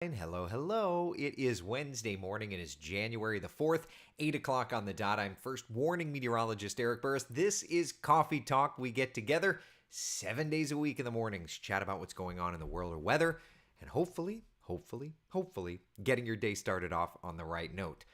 Hello, hello. It is Wednesday morning. It is January the 4th, 8 o'clock on the dot. I'm first warning meteorologist Eric Burris. This is Coffee Talk. We get together 7 days a week in the mornings, chat about what's going on in the world of weather, and hopefully, getting your day started off on the right note.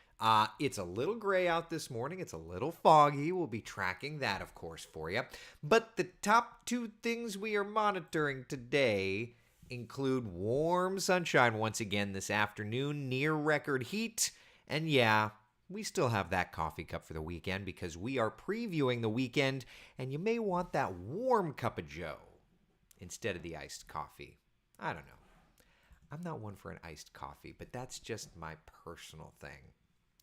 It's a little gray out this morning. It's a little foggy. We'll be tracking that, of course, for you. But the top two things we are monitoring today include warm sunshine once again this afternoon, near record heat. And yeah, we still have that coffee cup for the weekend because we are previewing the weekend, and you may want that warm cup of joe instead of the iced coffee. I don't know. I'm not one for an iced coffee, but that's just my personal thing.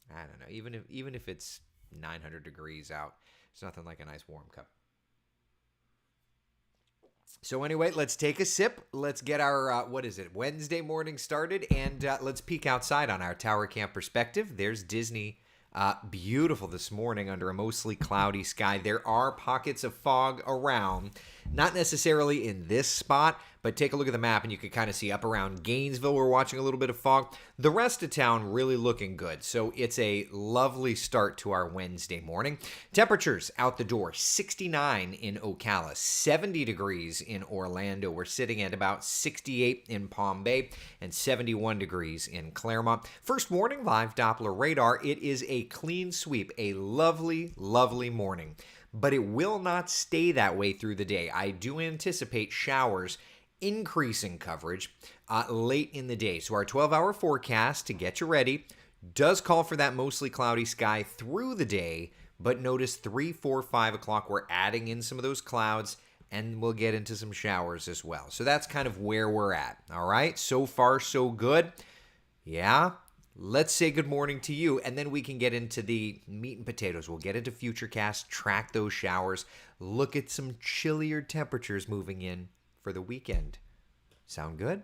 I don't know. Even if it's 900 degrees out, it's nothing like a nice warm cup. So anyway, let's take a sip. Let's get our, Wednesday morning started, and let's peek outside on our tower camp perspective. There's Disney. Beautiful this morning under a mostly cloudy sky. There are pockets of fog around, not necessarily in this spot, but take a look at the map and you can kind of see up around Gainesville, we're watching a little bit of fog. The rest of town really looking good. So it's a lovely start to our Wednesday morning. Temperatures out the door, 69 in Ocala, 70 degrees in Orlando. We're sitting at about 68 in Palm Bay and 71 degrees in Claremont. First warning, live Doppler radar. It is a clean sweep, a lovely, lovely morning. But it will not stay that way through the day. I do anticipate showers increasing coverage late in the day. So our 12-hour forecast, to get you ready, does call for that mostly cloudy sky through the day, but notice 3, 4, 5 o'clock, we're adding in some of those clouds, and we'll get into some showers as well. So that's kind of where we're at, all right? So far, so good. Yeah, let's say good morning to you, and then we can get into the meat and potatoes. We'll get into Futurecast, track those showers, look at some chillier temperatures moving in for the weekend. Sound good?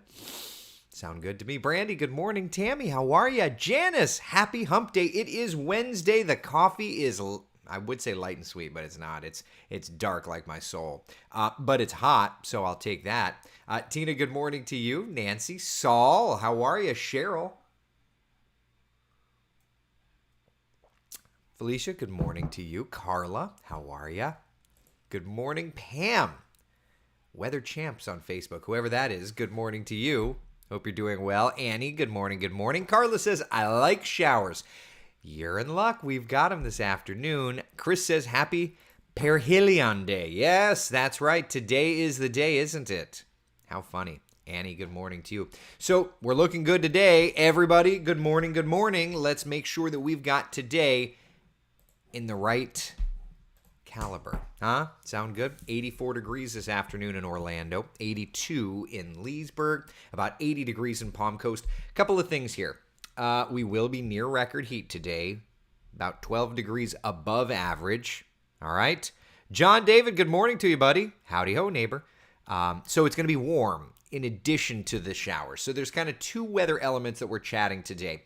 Sound good to me. Brandy, good morning. Tammy, how are you? Janice, happy hump day. It is Wednesday. The coffee is, I would say light and sweet, but it's not. It's dark like my soul. But it's hot, so I'll take that. Tina, good morning to you. Nancy, Saul, how are you? Cheryl. Felicia, good morning to you. Carla, how are you? Good morning, Pam. Weather Champs on Facebook, whoever that is, good morning to you. Hope you're doing well. Annie, good morning, good morning. Carla says, I like showers. You're in luck. We've got them this afternoon. Chris says, happy Perhelion Day. Yes, that's right. Today is the day, isn't it? How funny. Annie, good morning to you. So we're looking good today. Everybody, good morning, good morning. Let's make sure that we've got today in the right caliber. Sound good? 84 degrees this afternoon in Orlando, 82 in Leesburg, about 80 degrees in Palm Coast. Couple of things here. We will be near record heat today, about 12 degrees above average. All right. John David, good morning to you, buddy. Howdy ho, neighbor. So it's going to be warm in addition to the showers. So there's kind of two weather elements that we're chatting today.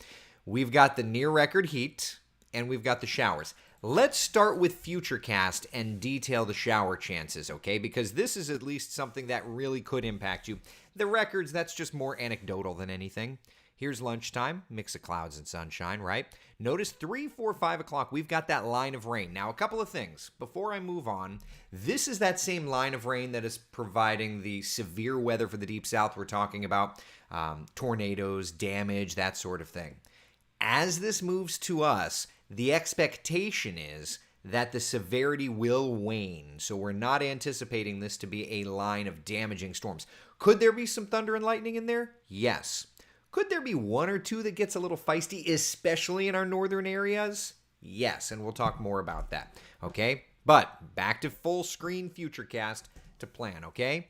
We've got the near record heat and we've got the showers. Let's start with Futurecast and detail the shower chances, okay? Because this is at least something that really could impact you. The records, that's just more anecdotal than anything. Here's lunchtime, mix of clouds and sunshine, right? Notice 3, 4, 5 o'clock, we've got that line of rain. Now, a couple of things. Before I move on, this is that same line of rain that is providing the severe weather for the Deep South we're talking about, tornadoes, damage, that sort of thing. As this moves to us, the expectation is that the severity will wane. So we're not anticipating this to be a line of damaging storms. Could there be some thunder and lightning in there? Yes. Could there be one or two that gets a little feisty, especially in our northern areas? Yes, and we'll talk more about that, okay? But back to full screen Futurecast to plan, okay?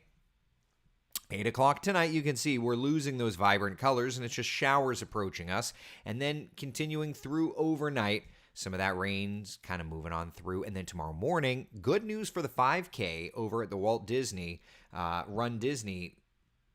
8 o'clock tonight, you can see we're losing those vibrant colors, and it's just showers approaching us. And then continuing through overnight, some of that rain's kind of moving on through. And then tomorrow morning, good news for the 5K over at the Walt Disney, Run Disney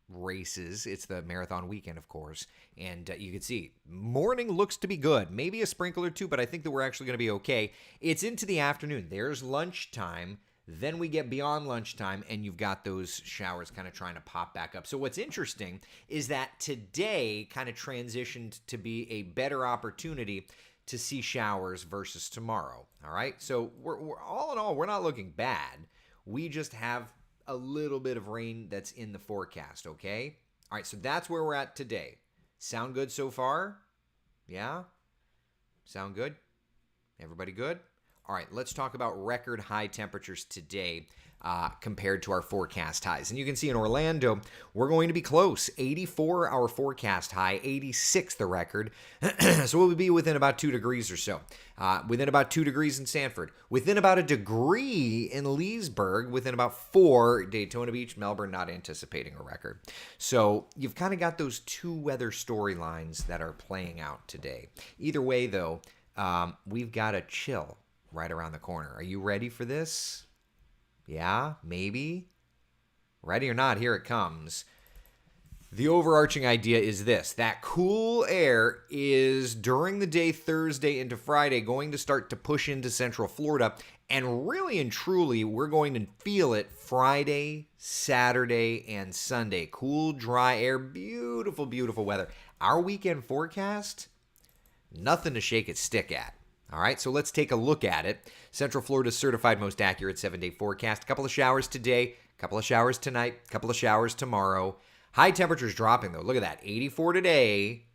races. It's the marathon weekend, of course. And you can see morning looks to be good. Maybe a sprinkle or two, but I think that we're actually going to be okay. It's into the afternoon. There's lunchtime. Then we get beyond lunchtime, and you've got those showers kind of trying to pop back up. So what's interesting is that today kind of transitioned to be a better opportunity to see showers versus tomorrow. All right, so we're all in all, we're not looking bad. We just have a little bit of rain that's in the forecast. Okay, all right, so that's where we're at today. Sound good so far? Yeah? Sound good? Everybody good? All right, let's talk about record high temperatures today compared to our forecast highs. And you can see in Orlando, we're going to be close. 84 our forecast high, 86 the record. So we'll be within about 2 degrees or so. Within about 2 degrees in Sanford. Within about a degree in Leesburg. Within about 4 Daytona Beach, Melbourne, not anticipating a record. So you've kind of got those two weather storylines that are playing out today. Either way, though, we've got a chill right around the corner. Are you ready for this? Yeah, maybe. Ready or not, here it comes. The overarching idea is this: that cool air is during the day, Thursday into Friday, going to start to push into Central Florida. And really and truly, we're going to feel it Friday, Saturday, and Sunday. Cool, dry air, beautiful, beautiful weather. Our weekend forecast, nothing to shake its stick at. All right, so let's take a look at it. Central Florida's certified most accurate 7-day forecast. A couple of showers today, a couple of showers tonight, a couple of showers tomorrow. High temperatures dropping, though. Look at that. 84 today,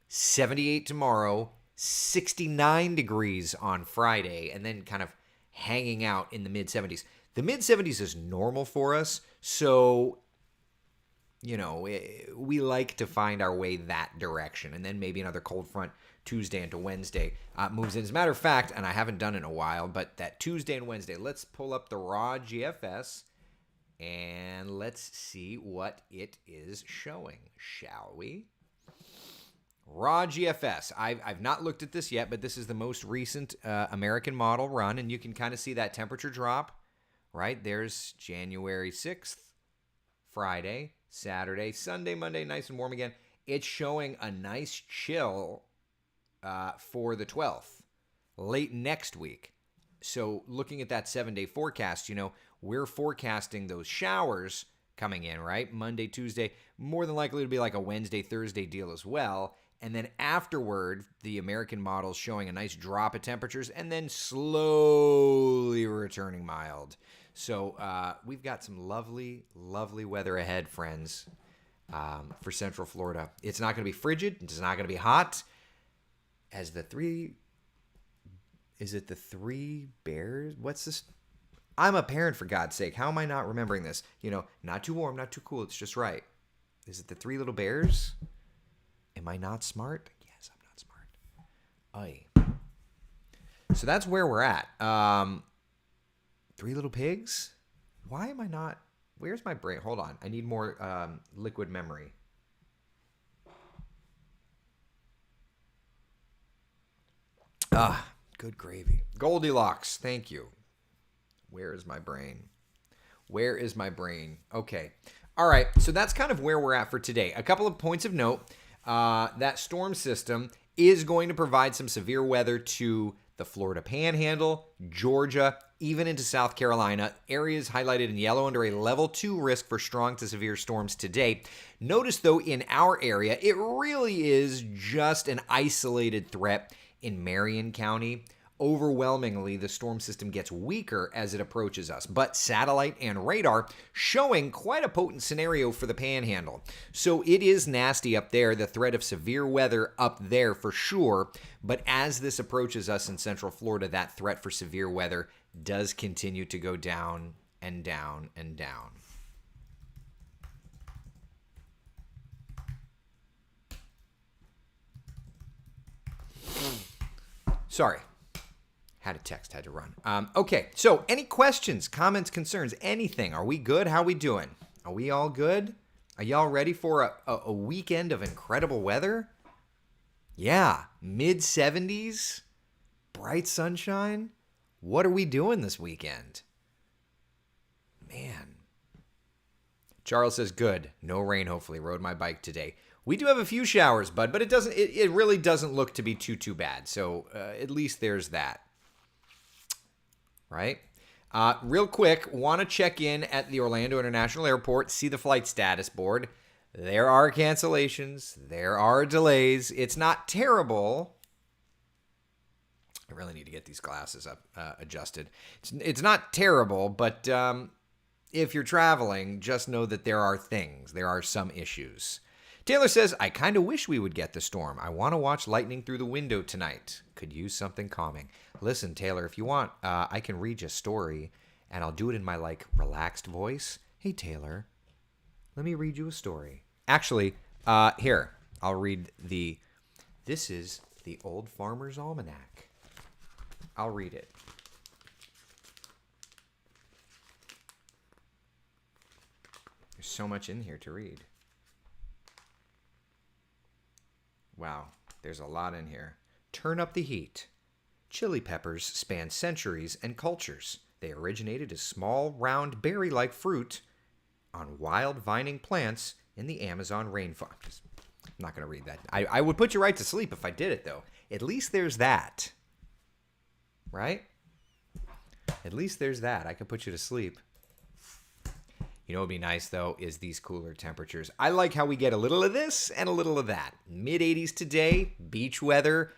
78 tomorrow, 69 degrees on Friday, and then kind of hanging out in the mid-70s. The mid-70s is normal for us, so, you know, we like to find our way that direction. And then maybe another cold front Tuesday into Wednesday moves in. As a matter of fact, and I haven't done it in a while, but that Tuesday and Wednesday, let's pull up the raw GFS and let's see what it is showing, shall we? Raw GFS. I've not looked at this yet, but this is the most recent American model run, and you can kind of see that temperature drop, right? There's January 6th, Friday, Saturday, Sunday, Monday, nice and warm again. It's showing a nice chill for the 12th, late next week. So looking at that 7-day forecast, you know, we're forecasting those showers coming in, right? Monday, Tuesday, more than likely to be like a Wednesday, Thursday deal as well. And then afterward, the American model's showing a nice drop of temperatures and then slowly returning mild. So we've got some lovely, lovely weather ahead, friends, for Central Florida. It's not going to be frigid. It's not going to be hot. As the three, is it the Three Bears? What's this? I'm a parent, for God's sake. How am I not remembering this? You know, not too warm, not too cool. It's just right. Is it the Three Little Bears? Am I not smart? Yes, I'm not smart. Aye. So that's where we're at. Three Little Pigs? Why am I not? Where's my brain? Hold on. I need more liquid memory. Good gravy. Goldilocks, thank you. Where is my brain? Where is my brain? Okay. All right, so that's kind of where we're at for today. A couple of points of note. That storm system is going to provide some severe weather to the Florida Panhandle, Georgia, even into South Carolina. Areas highlighted in yellow under a level 2 risk for strong to severe storms today. Notice, though, in our area, it really is just an isolated threat in Marion County. Overwhelmingly, the storm system gets weaker as it approaches us, but satellite and radar showing quite a potent scenario for the Panhandle. So it is nasty up there, the threat of severe weather up there for sure, but as this approaches us in Central Florida, that threat for severe weather does continue to go down and down and down. Sorry. Had a text, had to run. Okay, so any questions, comments, concerns, anything? Are we good? How we doing? Are we all good? Are y'all ready for a weekend of incredible weather? Yeah, mid-70s, bright sunshine. What are we doing this weekend? Man. Charles says, good. No rain, hopefully. Rode my bike today. We do have a few showers, bud, but it really doesn't look to be too bad. So at least there's that. Right? Real quick, want to check in at the Orlando International Airport, see the flight status board. There are cancellations. There are delays. It's not terrible. I really need to get these glasses up adjusted. It's not terrible, but if you're traveling, just know that there are things. There are some issues. Taylor says, I kind of wish we would get the storm. I want to watch lightning through the window tonight. Could use something calming. Listen, Taylor, if you want, I can read you a story, and I'll do it in my, relaxed voice. Hey, Taylor, let me read you a story. Actually, here, I'll read this is the Old Farmer's Almanac. I'll read it. There's so much in here to read. Wow, there's a lot in here. Turn up the heat. Chili peppers span centuries and cultures. They originated as small, round, berry-like fruit on wild vining plants in the Amazon rainforest. I'm not going to read that. I would put you right to sleep if I did it, though. At least there's that. Right? At least there's that. I could put you to sleep. You know what would be nice, though, is these cooler temperatures. I like how we get a little of this and a little of that. Mid-80s today, beach weather.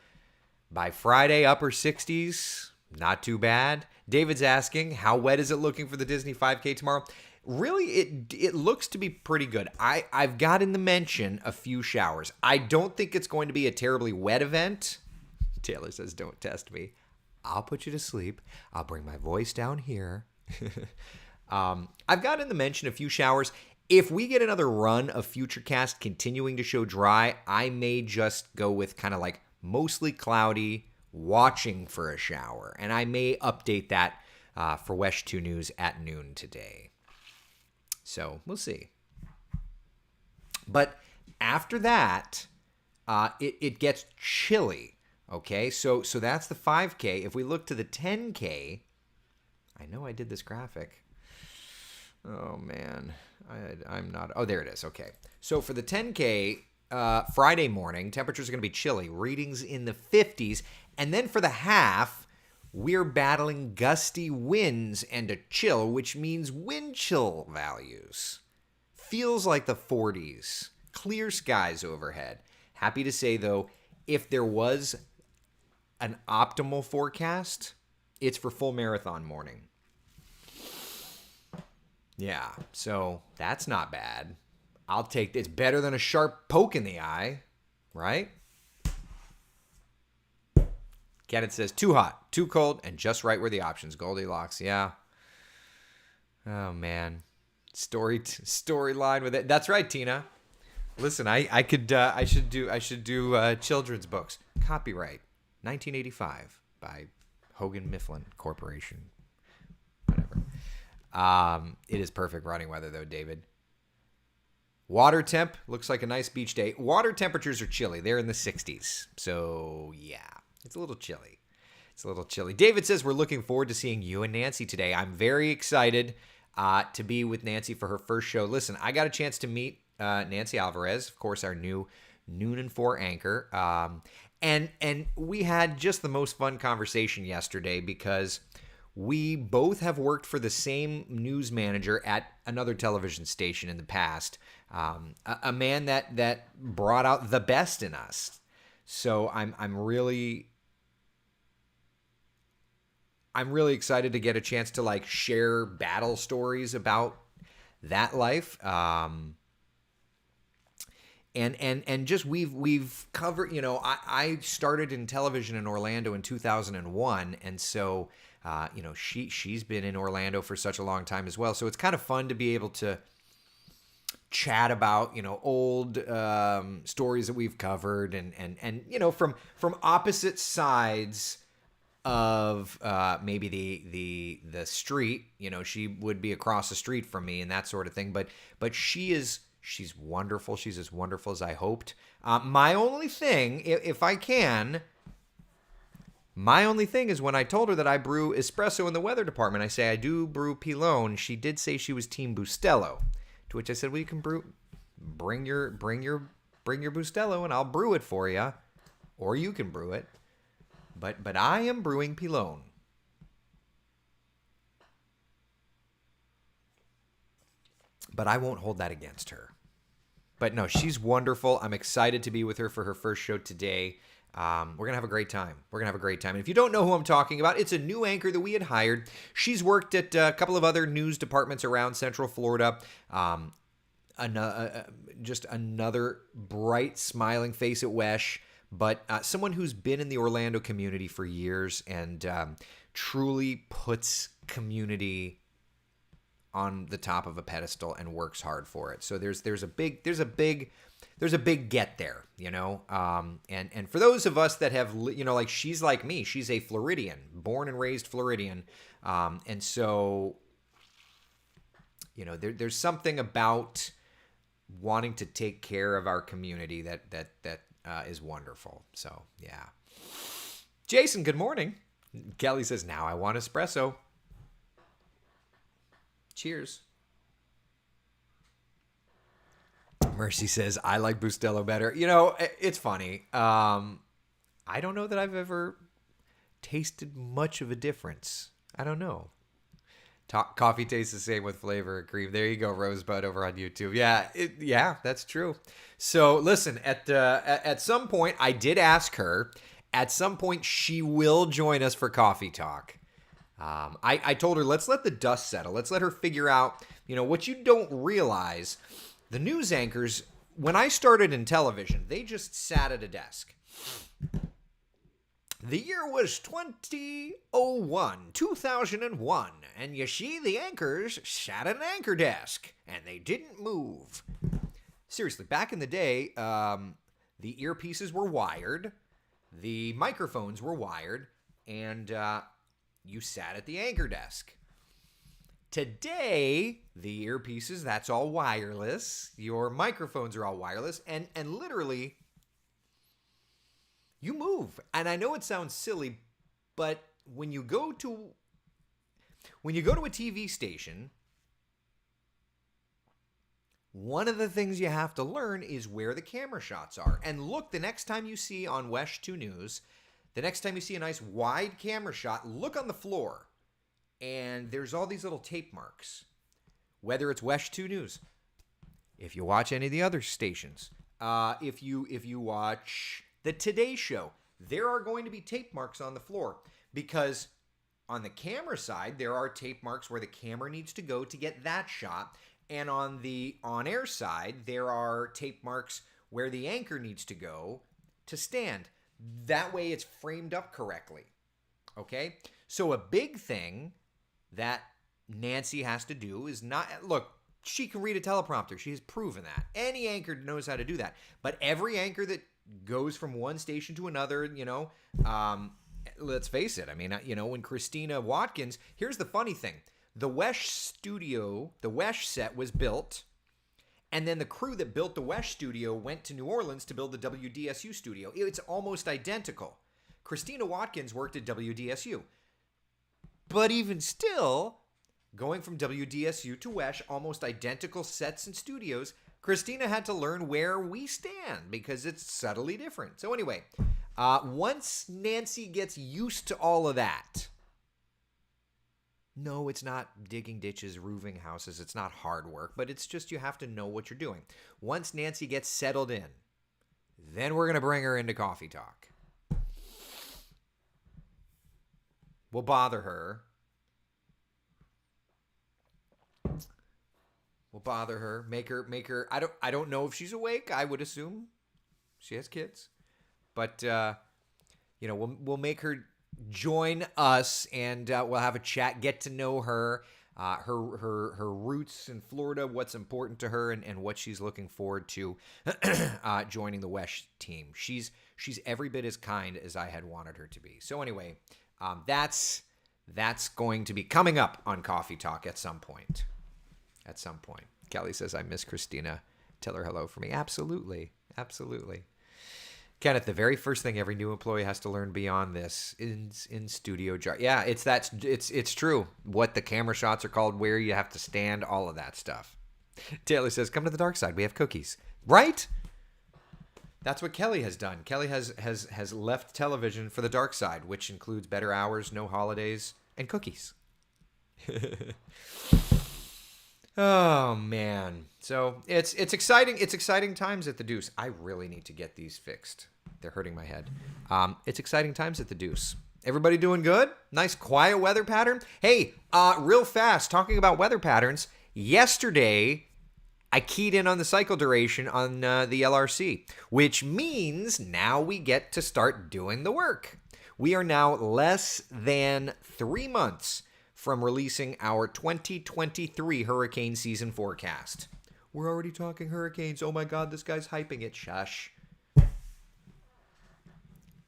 By Friday, upper 60s. Not too bad. David's asking, how wet is it looking for the Disney 5K tomorrow? Really, it looks to be pretty good. I've gotten the mention a few showers. I don't think it's going to be a terribly wet event. Taylor says, don't test me. I'll put you to sleep. I'll bring my voice down here. I've gotten the mention a few showers. If we get another run of Futurecast continuing to show dry, I may just go with kind of mostly cloudy, watching for a shower. And I may update that for Wesh 2 News at noon today. So we'll see. But after that, it gets chilly. Okay, so that's the 5K. If we look to the 10K, I know I did this graphic. Oh, man. I'm not... Oh, there it is. Okay. So for the 10K, Friday morning, temperatures are going to be chilly. Readings in the 50s. And then for the half, we're battling gusty winds and a chill, which means wind chill values. Feels like the 40s. Clear skies overhead. Happy to say, though, if there was an optimal forecast, it's for full marathon morning. Yeah, so that's not bad. I'll take it's better than a sharp poke in the eye, right? Kenneth says, too hot, too cold, and just right where the options. Goldilocks, yeah. Oh, man. Storyline with it. That's right, Tina. Listen, I should do children's books. Copyright 1985 by Hogan Mifflin Corporation. Whatever. It is perfect running weather though, David. Water temp looks like a nice beach day. Water temperatures are chilly. They're in the 60s. So, yeah, it's a little chilly. David says we're looking forward to seeing you and Nancy today. I'm very excited to be with Nancy for her first show. Listen, I got a chance to meet Nancy Alvarez, of course, our new Noon and 4 anchor. And we had just the most fun conversation yesterday because we both have worked for the same news manager at another television station in the past. A man that brought out the best in us. So I'm really excited to get a chance to share battle stories about that life. And just we've covered, I started in television in Orlando in 2001. And so, she's been in Orlando for such a long time as well. So it's kind of fun to be able to chat about, old stories that we've covered and from opposite sides of maybe the street. She would be across the street from me and that sort of thing. But she's wonderful. She's as wonderful as I hoped. My only thing, if I can, is when I told her that I brew espresso in the weather department, I say I do brew Pilone. She did say she was Team Bustelo, to which I said, well, you can bring your Bustelo and I'll brew it for you, or you can brew it. But I am brewing Pilone. but I won't hold that against her. But no, she's wonderful. I'm excited to be with her for her first show today. We're going to have a great time. And if you don't know who I'm talking about, it's a new anchor that we had hired. She's worked at a couple of other news departments around Central Florida. Just another bright, smiling face at WESH, but someone who's been in the Orlando community for years and truly puts community on the top of a pedestal and works hard for it. So there's a big get there, you know. And for those of us that have, you know, like she's like me, she's a Floridian, born and raised Floridian, and so, you know, there's something about wanting to take care of our community that is wonderful. So yeah. Jason, good morning. Kelly says, now I want espresso. Cheers. Mercy says, I like Bustelo better. You know, it's funny. I don't know that I've ever tasted much of a difference. I don't know. Coffee tastes the same with flavor and cream. There you go, Rosebud over on YouTube. Yeah, that's true. So listen, at some point, I did ask her. At some point, she will join us for Coffee Talk. I told her, let's let the dust settle. Let's let her figure out, you know, what you don't realize. The news anchors, when I started in television, they just sat at a desk. The year was 2001, and you see, the anchors sat at an anchor desk, and they didn't move. Seriously, back in the day, the earpieces were wired, the microphones were wired, and you sat at the anchor desk. Today, the earpieces, that's all wireless. Your microphones are all wireless, and literally, you move. And I know it sounds silly, but when you go to a TV station, one of the things you have to learn is where the camera shots are. And look, the next time you see on WESH 2 News, the next time you see a nice wide camera shot, look on the floor. And there's all these little tape marks. Whether it's WESH 2 News, if you watch any of the other stations, if you watch the Today Show, there are going to be tape marks on the floor, because on the camera side, there are tape marks where the camera needs to go to get that shot. And on the on-air side, there are tape marks where the anchor needs to go to stand. That way it's framed up correctly. Okay? So a big thing that Nancy has to do is not, look, she can read a teleprompter. She has proven that. Any anchor knows how to do that. But every anchor that goes from one station to another, you know, let's face it. I mean, you know, when Christina Watkins, here's the funny thing. The WESH studio, the WESH set was built, and then the crew that built the WESH studio went to New Orleans to build the WDSU studio. It's almost identical. Christina Watkins worked at WDSU. But even still, going from WDSU to WESH, almost identical sets and studios, Christina had to learn where we stand because it's subtly different. So anyway, once Nancy gets used to all of that, no, it's not digging ditches, roofing houses. It's not hard work, but it's just you have to know what you're doing. Once Nancy gets settled in, then we're going to bring her into Coffee Talk. We'll bother her. Make her. I don't know if she's awake. I would assume she has kids, but you know, we'll make her join us, and we'll have a chat, get to know her, her roots in Florida, what's important to her, and what she's looking forward to joining the WESH team. She's every bit as kind as I had wanted her to be. So anyway, that's going to be coming up on Coffee Talk at some point. Kelly says, I miss Christina. Tell her hello for me. Absolutely. Kenneth, the very first thing every new employee has to learn beyond this is in studio jar. Yeah, it's true. What the camera shots are called, where you have to stand, all of that stuff. Taylor says, come to the dark side. We have cookies. Right? That's what Kelly has done. Kelly has left television for the dark side, which includes better hours, no holidays, and cookies. Oh man. So it's exciting. It's exciting times at the Deuce. I really need to get these fixed. They're hurting my head. It's exciting times at the Deuce. Everybody doing good? Nice quiet weather pattern. Hey, real fast, talking about weather patterns. Yesterday, I keyed in on the cycle duration on the LRC, which means now we get to start doing the work. We are now less than 3 months from releasing our 2023 hurricane season forecast. We're already talking hurricanes. Oh my God, this guy's hyping it. Shush.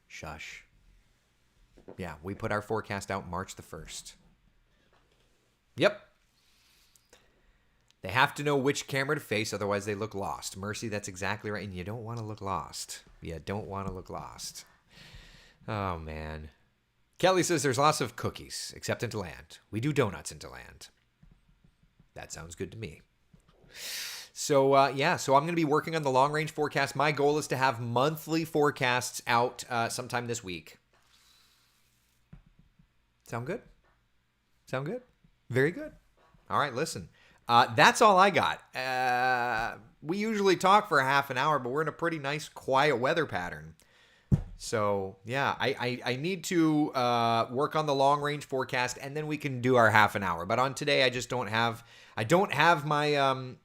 Shush. Yeah, we put our forecast out March the 1st. Yep. They have to know which camera to face, otherwise they look lost. Mercy, that's exactly right. And you don't want to look lost. You don't want to look lost. Oh, man. Kelly says there's lots of cookies, except in DeLand. We do donuts in DeLand. That sounds good to me. So I'm going to be working on the long-range forecast. My goal is to have monthly forecasts out sometime this week. Sound good? Sound good? Very good. All right, listen. That's all I got. We usually talk for a half an hour, but we're in a pretty nice, quiet weather pattern. So, yeah, I need to work on the long-range forecast, and then we can do our half an hour. But on today, I just don't have my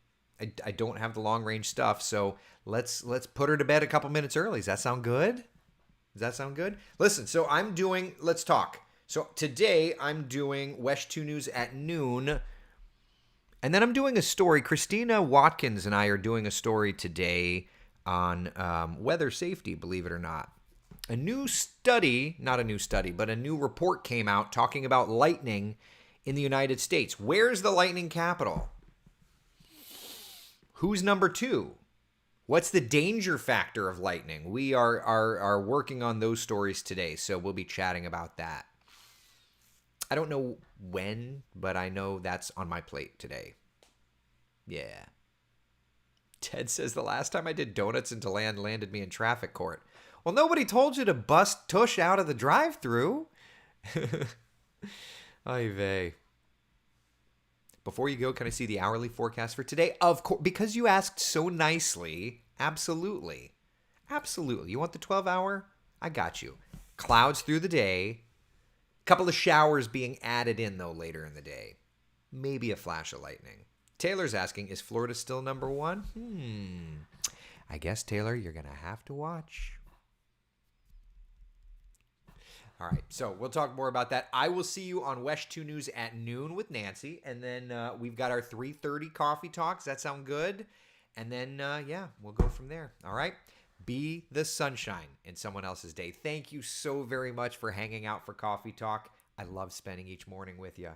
I don't have the long-range stuff. So let's put her to bed a couple minutes early. Does that sound good? Does that sound good? Listen, so let's talk. So today I'm doing WESH 2 News at noon. And then I'm doing a story. Christina Watkins and I are doing a story today on weather safety, believe it or not. A new report came out talking about lightning in the United States. Where's the lightning capital? Who's number 2? What's the danger factor of lightning? We are working on those stories today, so we'll be chatting about that. I don't know when, but I know that's on my plate today. Yeah. Ted says the last time I did donuts in DeLand landed me in traffic court. Well, nobody told you to bust tush out of the drive-thru. Ay vey. Before you go, can I see the hourly forecast for today? Of course, because you asked so nicely. Absolutely. Absolutely. You want the 12-hour? I got you. Clouds through the day. Couple of showers being added in, though, later in the day. Maybe a flash of lightning. Taylor's asking, is Florida still number 1? I guess, Taylor, you're going to have to watch. All right, so we'll talk more about that. I will see you on WESH 2 News at noon with Nancy, and then we've got our 3:30 coffee talk. Does that sound good? And then, we'll go from there. All right? Be the sunshine in someone else's day. Thank you so very much for hanging out for Coffee Talk. I love spending each morning with you.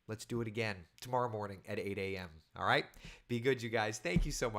Let's do it again tomorrow morning at 8 a.m. All right? Be good, you guys. Thank you so much.